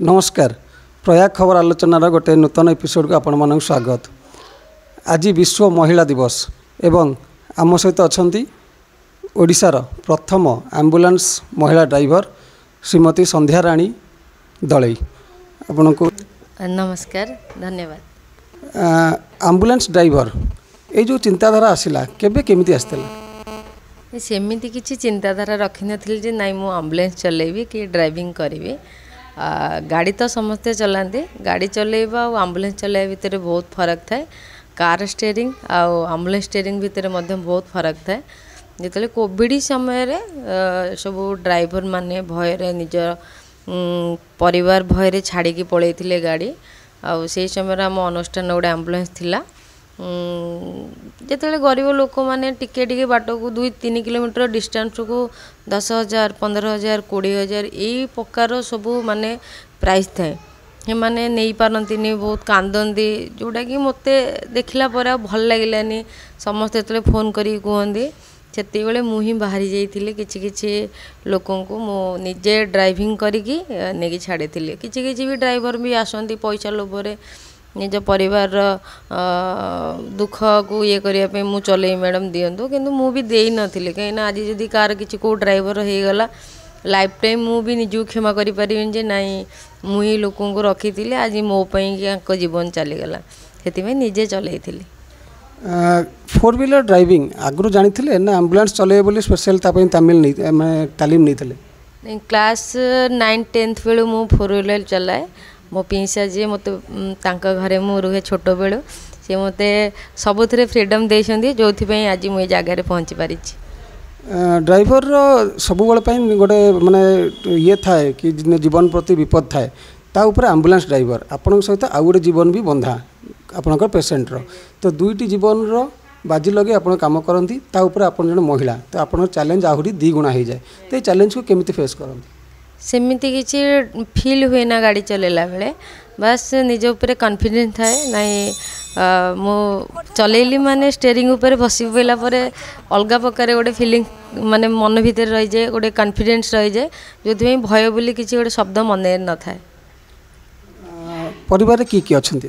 नमस्कार। प्रयाग खबर आलोचनार गोटे नूतन एपिसोड को आपण मानक स्वागत। आज विश्व महिला दिवस एवं आम सहित अच्छा ओडिशार प्रथम एम्बुलेंस महिला ड्राइवर श्रीमती संध्या राणी दलई आपण को नमस्कार, धन्यवाद। एम्बुलेंस ड्राइवर ये जो चिंताधारा आसला केबे केमिति आसला? सेमिति किछि चिंताधारा रखी नथिल जे नाइ मु एम्बुलेंस चलेबी कि ड्राइविंग करिवि। गाड़ी तो समस्ते चलाते, गाड़ी चलेबा और एम्बुलेंस चलाइबा भितर बहुत फरक थाए। कार स्टीयरिंग और एम्बुलेंस स्टीयरिंग भितर मध्य बहुत फरक थाए। जिते कोविड समय रे सब ड्राइवर माने भय निज परिवार भय छाड़ी पलैथिले गाड़ी। आउ से समय आम अनुष्ठान गोटे एम्बुलेंस थिला। जिते गरीब लोक मैंने टिके बाट को 2-3 किलोमीटर डिस्टेंस को 10,000, 15,000, 20,000 यही प्रकार सब माने प्राइस थाए। हे माने नहीं पारती, बहुत कांदती, जोटा कि मत देखला पर भल लगिलानी। समस्ते जो फोन करी कहते से मुझे बाहरी जाइए किसी लोकों को मो निजे ड्राइविंग करके नहीं छाड़ी किसी भी ड्राइवर भी आसती पैसा लोभरे निज परिवार दुख को ये करने मु चल मैडम दिंतु, किंतु मु भी दे नी कहीं आज जदि कार किसी को ड्राइवर हो गला लाइफ टाइम मु भी निजू क्षमा करें जे नाई मुही लोकों को रखी थी आज मोपाई जीवन चलीगला से निजे चलई। 4 व्हीलर ड्राइविंग आगु जानी थे ना एम्बुलेंस चलेबे बोली स्पेशल तालीम नहीं? क्लास 9-10 बेलू मु 4 व्हीलर चलाए। मो पिंसा जी मत घरे मु रुहे छोट बेलू सी मत सबुथ फ्रीडम देते जो आज मुझे जगार पहुँची पारी। ड्राइवर सब गोटे माने ये थाए कि जीवन प्रति विपद थाए ता ऊपर एम्बुलेंस ड्राइवर आपण सहित आउ गोटे जीवन भी बंधा आपणकर पेसेंटर, तो दुईटी जीवन रो बाजी लगे आप कम करती ऊपर आप जन महिला तो आप चैलेंज आहरी 2 गुणा हो जाए। तो ये चैलेंज को केमिति फेस करती? सेमिति किछि फील हुए ना गाड़ी चलेला बेले, बस निज ऊपर कॉन्फिडेंस थाए नाई मो चलेली माने स्टीयरिंग ऊपर बसी पइला परे अलगा प्रकार गोटे फीलिंग माने मन भीतर रही जाए, गोटे कॉन्फिडेंस रही जाए जो भय बोली किछि गोटे शब्द मन न थाए। परिवार की अछंती?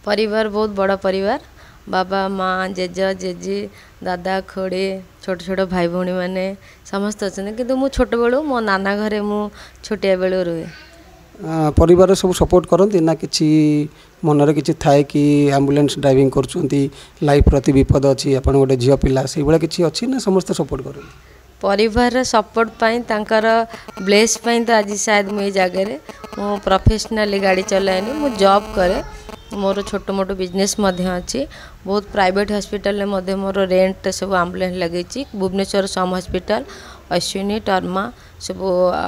परिवार बहुत बड़ा परिवार, बाबा माँ जेजा जेजी दादा खोड़े छोट छोट भाई भौणी मैंने समस्त अच्छा, किंतु मु छोट बेलू मो नाना घरे मु छोटिया बेलू रुहे। परिवार सब सपोर्ट करती ना किसी मनरे किसी थाए कि एम्बुलेंस ड्राइविंग करछंती लाइफ प्रति विपद अच्छी आपण गोटे झियो पिला से भाया किसी अच्छी ना समस्त सपोर्ट कर? परिवार सपोर्ट पाई तांकर ब्लेस पाई तो आज शायद मुझे जगह मु प्रोफेशनली गाड़ी चलाएनी, मु जॉब करे, मोर छोट मोट बिजनेस अच्छी। बहुत प्राइवेट हॉस्पिटल में मोर रेंट सब एम्बुलेंस लगे। भुवनेश्वर सम हॉस्पिटल अश्विनी टर्मा सब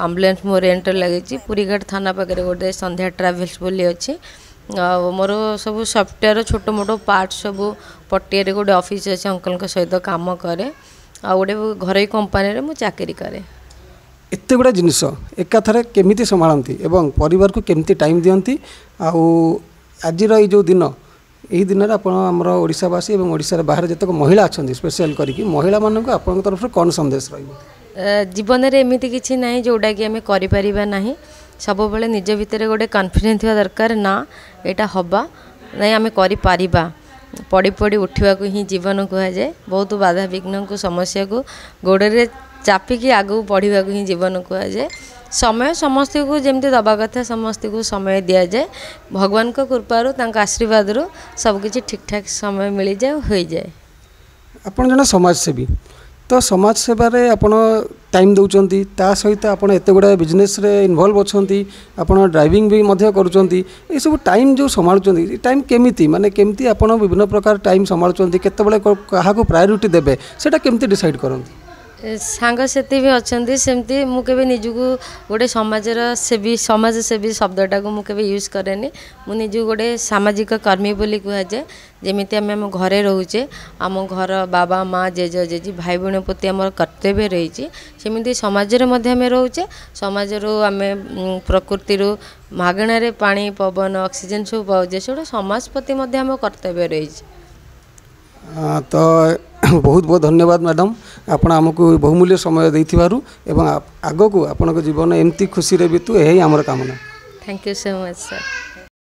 एम्बुलेंस मो रेंट लगे। पुरीघाट थाना पाखे गोटे संध्या ट्रावेल्स बोली अच्छी। मोर सब सॉफ्टवेयर छोट मोट पार्ट सब पटिया गोटे ऑफिस अच्छे अंकल सहित काम करे आ गोटे घर कंपानी मु चाकरी करे। एत गुड़ा जिनस एकाथरे केमिति संभालती एवं परिवार को केमिति टाइम दियंती आउ आज ये जो दिन यही दिन आमर ओडिशावासी और ओडिशार बाहर जितक महिला अच्छा स्पेशल करके महिला मानक आपन तरफ कौन संदेश रही? जीवन में एमती किसी ना जोटा कि आम कर सब बेले निज भितर गोटे कॉन्फिडेंस थी दरकार ना यहाँ हवा ना आम कर पड़ी पड़ी उठा को ही जीवन कहुए। बहुत बाधा विघ्न को समस्या को गोड़े चापिकी आगू बढ़ा को ही जीवन कहुए। समय समस्त को जमती दबा कथा समस्त को समय दि जाए। भगवान को कृपारू तांका आशीर्वाद रू सब किछि ठीक ठाक समय मिल जाए हो जाए। आपण जन समाज सेवी तो समाज सेवारे आपण टाइम दौरान ता सहित आप एत गुड़ा बिजनेस रे इन्वॉल्व अच्छी आपण ड्राइविंग भी मध्य करुँच ये सब टाइम जो संभालुं टाइम केमिति माने केमिति आपण विभिन्न प्रकार टाइम संभालुं केतबेले काहाको प्रायोरिटी देबे सेटा केमिति डिसाइड करंती? सांगसाथी भी अच्छा सेमती मुझे निजको गोटे समाज सेवी शब्दटा को मुझे यूज करेनि। मु निजु गोटे सामाजिक कर्मी बोली कहुए। जमी आम घरे रोचे आम घर बाबा माँ जेज जेजी भाई भौणी प्रति आम कर्तव्य रही सेमती समाज में रोचे। समाज आम प्रकृति मागणार पानी पवन ऑक्सीजन सब पाचे से समाज प्रति आम कर्तव्य रही। तो बहुत बहुत धन्यवाद मैडम आपण आमको बहुमूल्य समय देथिबारु एवं आगो को आपण जीवन एमती खुशी रे बितु यही आमर कामना। Thank you so much sir.